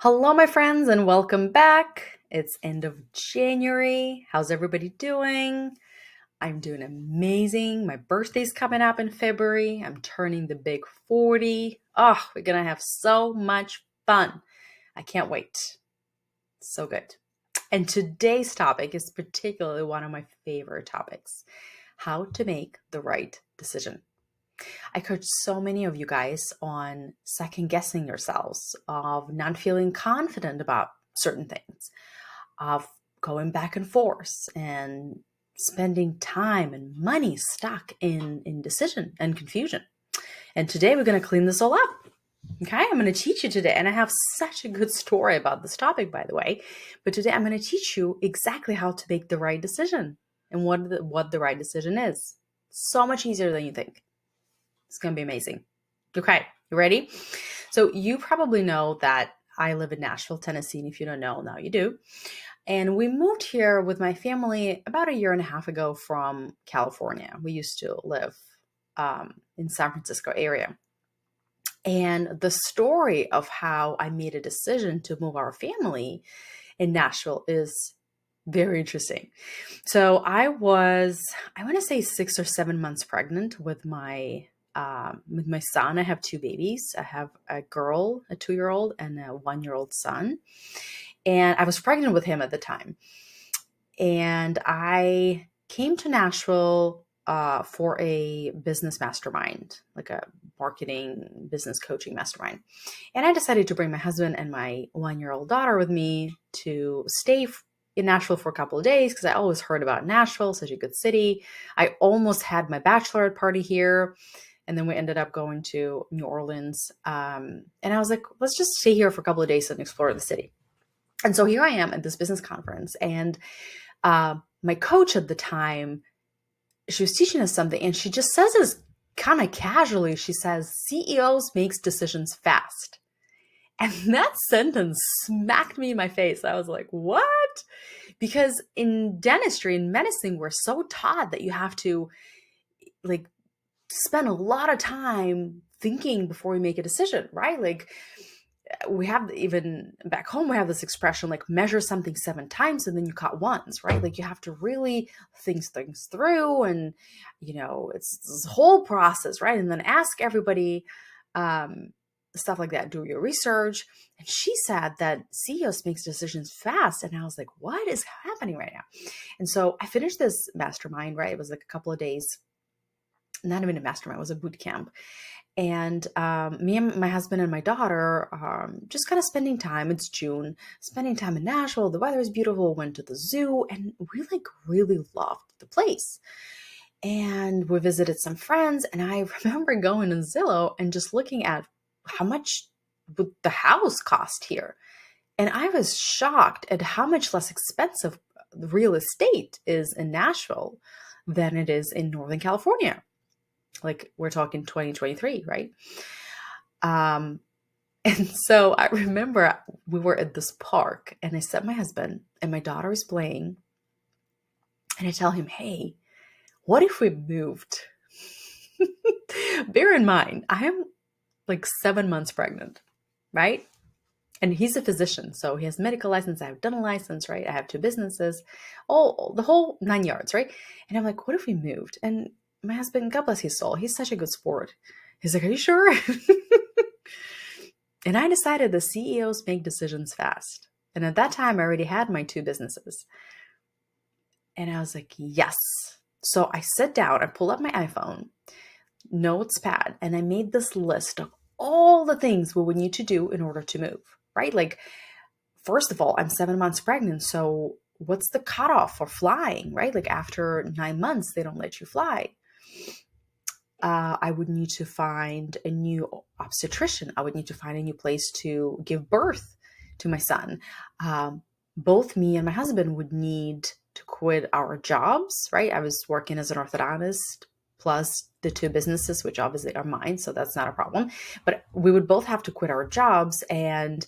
Hello, my friends, and welcome back. It's end of January. How's everybody doing? I'm doing amazing. My birthday's coming up in February. I'm turning the big 40. Oh, we're going to have so much fun. I can't wait. So good. And today's topic is particularly one of my favorite topics: how to make the right decision. I coach so many of you guys on second guessing yourselves, of not feeling confident about certain things, of going back and forth and spending time and money stuck in indecision and confusion. And today we're going to clean this all up. Okay, I'm going to teach you today. And I have such a good story about this topic, by the way. But today I'm going to teach you exactly how to make the right decision and what the right decision is. So much easier than you think. It's going to be amazing. Okay, you ready? So you probably know that I live in Nashville, Tennessee. And if you don't know, now you do. And we moved here with my family about a year and a half ago from California. We used to live in San Francisco area. And the story of how I made a decision to move our family in Nashville is very interesting. So I want to say 6 or 7 months pregnant with my son. I have two babies. I have a girl, a 2-year-old, and a 1-year-old son. And I was pregnant with him at the time. And I came to Nashville for a business mastermind, like a marketing business coaching mastermind. And I decided to bring my husband and my 1-year-old daughter with me to stay in Nashville for a couple of days because I always heard about Nashville, such a good city. I almost had my bachelorette party here. And then we ended up going to New Orleans. And I was like, let's just stay here for a couple of days and explore the city. And so here I am at this business conference. And my coach at the time, she was teaching us something. And she just says this kind of casually. She says, CEOs makes decisions fast. And that sentence smacked me in my face. I was like, what? Because in dentistry and medicine, we're so taught that you have to spend a lot of time thinking before we make a decision, right? Like we have, even back home, we have this expression like measure something 7 times and then you cut once, right? Like you have to really think things through, and it's this whole process, right? And then ask everybody, stuff like that, do your research. And she said that CEOs makes decisions fast. And I was like, what is happening right now? And so I finished this mastermind, right? It was like a couple of days, not even a mastermind, it was a boot camp. And me and my husband and my daughter just kind of spending time. It's June, spending time in Nashville. The weather is beautiful. Went to the zoo and we really loved the place. And we visited some friends. And I remember going in Zillow and just looking at how much would the house cost here. And I was shocked at how much less expensive the real estate is in Nashville than it is in Northern California. Like we're talking 2023, right? And so I remember we were at this park and I said, my husband and my daughter is playing. And I tell him, hey, what if we moved? Bear in mind, I am like 7 months pregnant, right? And he's a physician. So he has medical license. I have dental license, right? I have 2 businesses, all the whole 9 yards, right? And I'm like, what if we moved? And my husband, God bless his soul, he's such a good sport. He's like, are you sure? And I decided the CEOs make decisions fast. And at that time, I already had my 2 businesses. And I was like, yes. So I sit down, I pull up my iPhone, notes pad, and I made this list of all the things we would need to do in order to move, right? Like, first of all, I'm 7 months pregnant. So what's the cutoff for flying, right? Like after 9 months, they don't let you fly. I would need to find a new obstetrician. I would need to find a new place to give birth to my son. Both me and my husband would need to quit our jobs, right? I was working as an orthodontist plus the 2 businesses, which obviously are mine, so that's not a problem. But we would both have to quit our jobs and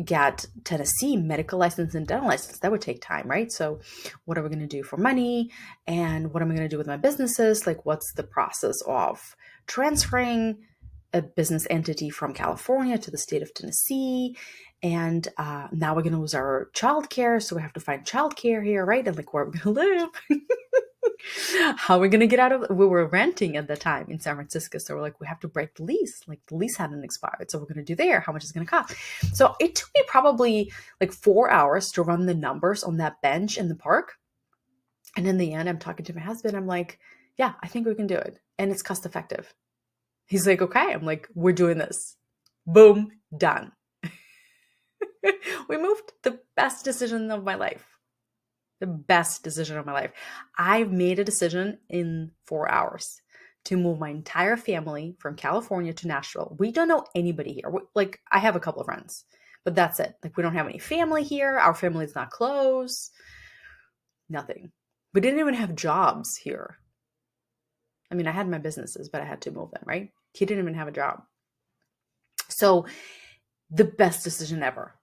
get Tennessee medical license and dental license. That would take time, right? So what are we going to do for money? And what am I going to do with my businesses? Like, what's the process of transferring a business entity from California to the state of Tennessee. And now we're going to lose our childcare. So we have to find childcare here, right? And like, where are we going to live? How are we going to get out of, we were renting at the time in San Francisco. So we're like, we have to break the lease. Like the lease hadn't expired. So we're going to do there. How much is it going to cost? So it took me probably like 4 hours to run the numbers on that bench in the park. And in the end, I'm talking to my husband. I'm like, yeah, I think we can do it. And it's cost effective. He's like, okay. I'm like, we're doing this. Boom, done. We moved. The best decision of my life. The best decision of my life. I've made a decision in 4 hours to move my entire family from California to Nashville. We don't know anybody here. Like, I have a couple of friends, but that's it. Like, we don't have any family here. Our family is not close. Nothing. We didn't even have jobs here. I mean, I had my businesses, but I had to move them, right? He didn't even have a job. So the best decision ever.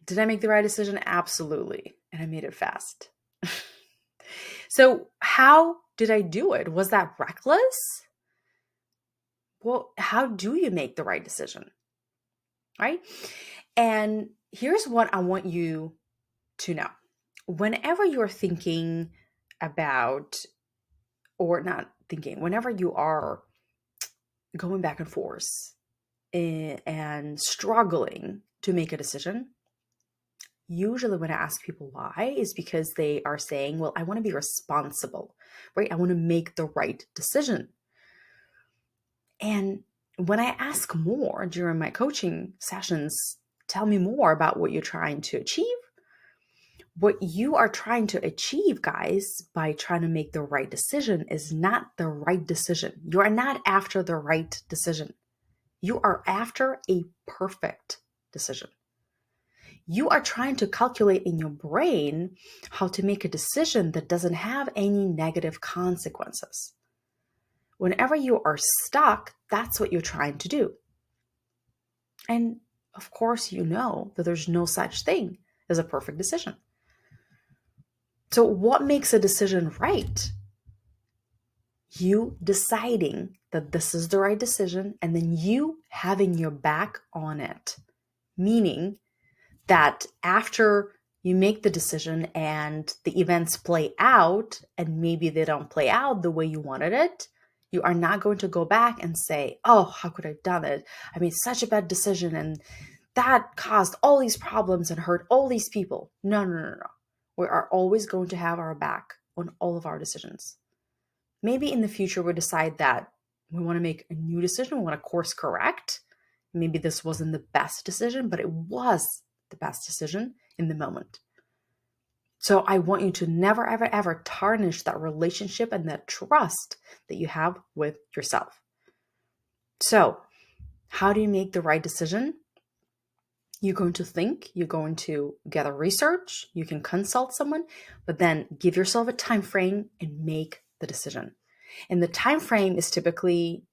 Did I make the right decision? Absolutely. And I made it fast. So how did I do it? Was that reckless? Well, how do you make the right decision? Right? And here's what I want you to know. Whenever you're thinking about, or not thinking, whenever you are going back and forth and struggling to make a decision, usually when I ask people why is because they are saying, well, I want to be responsible, right? I want to make the right decision. And when I ask more during my coaching sessions, tell me more about what you're trying to achieve. What you are trying to achieve, guys, by trying to make the right decision is not the right decision. You are not after the right decision. You are after a perfect decision. You are trying to calculate in your brain how to make a decision that doesn't have any negative consequences. Whenever you are stuck, that's what you're trying to do. And of course, you know that there's no such thing as a perfect decision. So what makes a decision right? You deciding that this is the right decision and then you having your back on it. Meaning that after you make the decision and the events play out and maybe they don't play out the way you wanted it, you are not going to go back and say, oh, how could I have done it? I made such a bad decision and that caused all these problems and hurt all these people. No. We are always going to have our back on all of our decisions. Maybe in the future we decide that we want to make a new decision, we want to course correct. Maybe this wasn't the best decision, but it was the best decision in the moment. So I want you to never, ever, ever tarnish that relationship and that trust that you have with yourself. So how do you make the right decision? You're going to think, you're going to gather research, you can consult someone, but then give yourself a time frame and make the decision. And the time frame is typically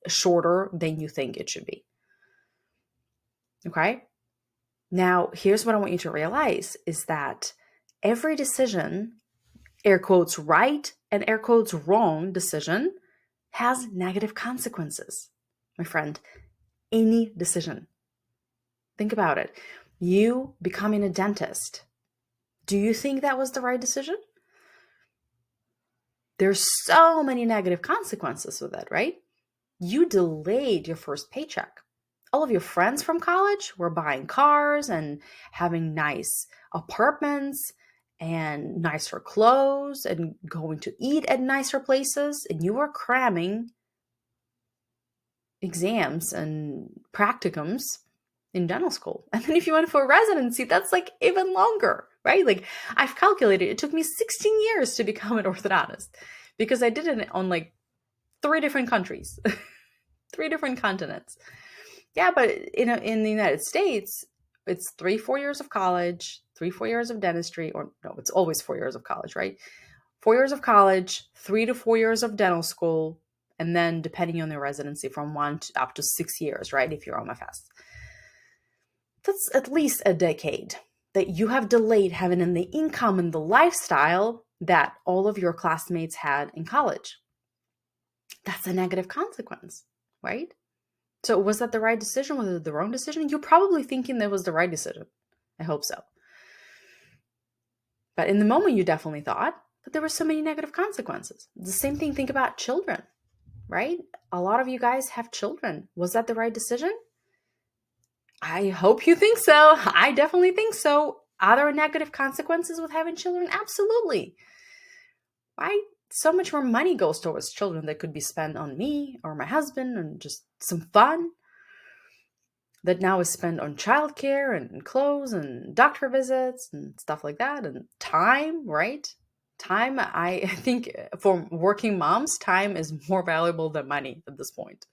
shorter than you think it should be. Okay? Now, here's what I want you to realize is that every decision, air quotes right and air quotes wrong decision, has negative consequences. My friend, any decision. Think about it. You becoming a dentist. Do you think that was the right decision? There's so many negative consequences with it, right? You delayed your first paycheck. All of your friends from college were buying cars and having nice apartments and nicer clothes and going to eat at nicer places, and you were cramming exams and practicums in dental school. And then if you went for residency, that's like even longer, right? Like I've calculated, it took me 16 years to become an orthodontist because I did it on like 3 different countries, 3 different continents. Yeah, but in the United States, it's 3-4 years of college, 3-4 years of dentistry, or no, it's always 4 years of college, right? 4 years of college, 3 to 4 years of dental school, and then depending on the residency from 1 to up to 6 years, right? If you're on MFS. That's at least a decade that you have delayed having in the income and the lifestyle that all of your classmates had in college. That's a negative consequence, right? So was that the right decision? Was it the wrong decision? You're probably thinking that was the right decision. I hope so. But in the moment, you definitely thought, but there were so many negative consequences. The same thing, think about children, right? A lot of you guys have children. Was that the right decision? I hope you think so. I definitely think so. Are there negative consequences with having children? Absolutely. Right? So much more money goes towards children that could be spent on me or my husband and just some fun that now is spent on childcare and clothes and doctor visits and stuff like that, and time, right? Time, I think for working moms, time is more valuable than money at this point.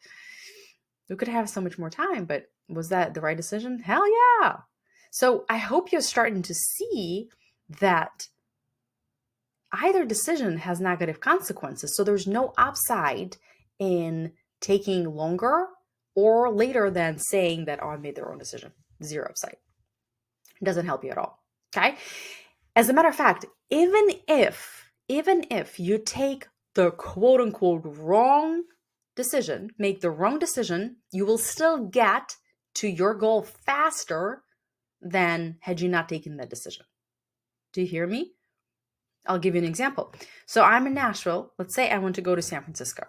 We could have so much more time, but was that the right decision? Hell yeah. So I hope you're starting to see that either decision has negative consequences. So there's no upside in taking longer or later than saying that, oh, I made the wrong decision. Zero upside. It doesn't help you at all. Okay. As a matter of fact, even if you take the quote unquote wrong decision, make the wrong decision, you will still get to your goal faster than had you not taken that decision. Do you hear me? I'll give you an example. So I'm in Nashville. Let's say I want to go to San Francisco.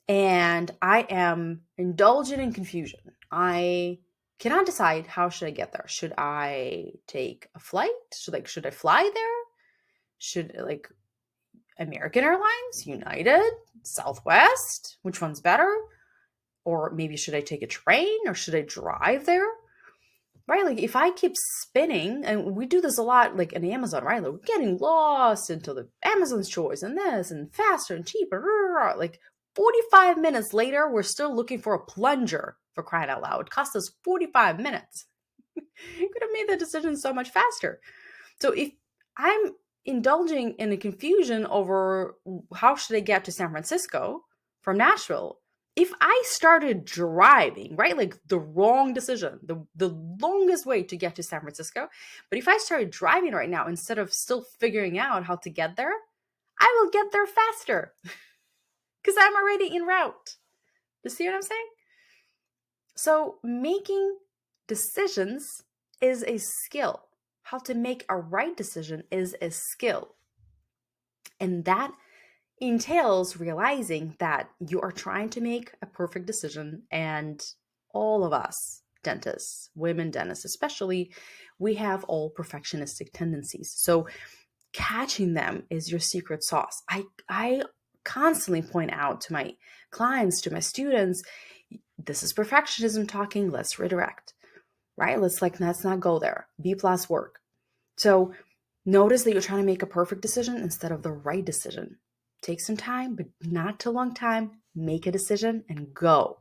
And I am indulging in confusion. I cannot decide, how should I get there? Should I take a flight? Should I fly there? Should American Airlines, United, Southwest? Which one's better? Or maybe should I take a train or should I drive there? Right? Like if I keep spinning, and we do this a lot, like in Amazon, right? Like we're getting lost into the Amazon's choice and this and faster and cheaper. Like 45 minutes later, we're still looking for a plunger, for crying out loud. It cost us 45 minutes. You could have made the decision so much faster. So if I'm indulging in a confusion over how should I get to San Francisco from Nashville, if I started driving, right, like the wrong decision, the longest way to get to San Francisco, but if I started driving right now instead of still figuring out how to get there, I will get there faster because I'm already en route. You see what I'm saying? So making decisions is a skill. How to make a right decision is a skill. And that entails realizing that you are trying to make a perfect decision. And all of us, dentists, women dentists especially, we have all perfectionistic tendencies. So catching them is your secret sauce. I constantly point out to my clients, to my students, this is perfectionism talking, let's redirect, right? Let's not go there. B+ work. So notice that you're trying to make a perfect decision instead of the right decision. Take some time, but not too long time. Make a decision and go.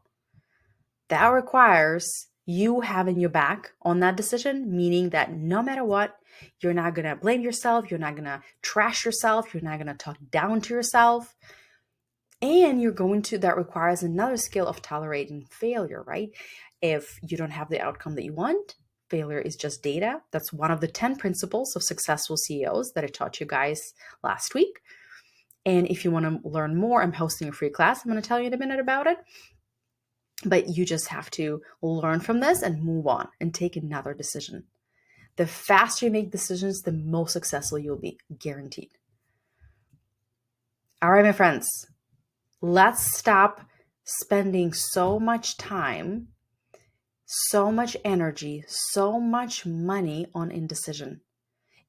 That requires you having your back on that decision, meaning that no matter what, you're not going to blame yourself. You're not going to trash yourself. You're not going to talk down to yourself. And that requires another skill of tolerating failure, right? If you don't have the outcome that you want, failure is just data. That's one of the 10 principles of successful CEOs that I taught you guys last week. And if you want to learn more, I'm hosting a free class. I'm going to tell you in a minute about it. But you just have to learn from this and move on and take another decision. The faster you make decisions, the more successful you'll be, guaranteed. All right, my friends, let's stop spending so much time, so much energy, so much money on indecision.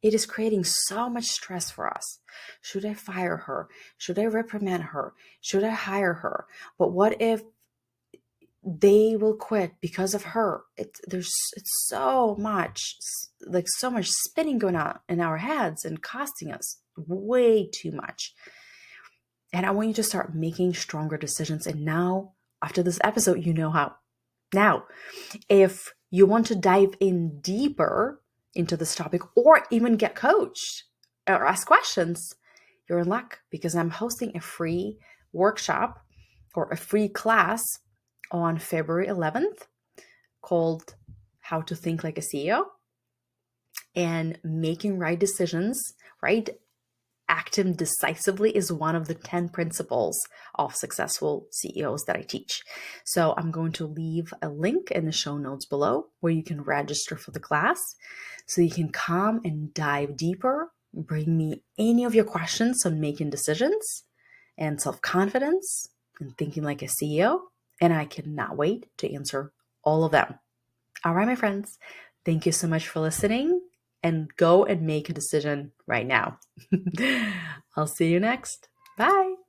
It is creating so much stress for us. Should I fire her? Should I reprimand her? Should I hire her? But what if they will quit because of her? It's so much spinning going on in our heads and costing us way too much. And I want you to start making stronger decisions. And now, after this episode, you know how. Now, if you want to dive in deeper into this topic or even get coached or ask questions, you're in luck because I'm hosting a free workshop or a free class on February 11th called How to Think Like a CEO and Making Right Decisions, right? acting decisively is one of the 10 principles of successful CEOs that I teach. So I'm going to leave a link in the show notes below where you can register for the class so you can come and dive deeper, bring me any of your questions on making decisions and self-confidence and thinking like a CEO. And I cannot wait to answer all of them. All right, my friends, thank you so much for listening, and go and make a decision right now. I'll see you next. Bye.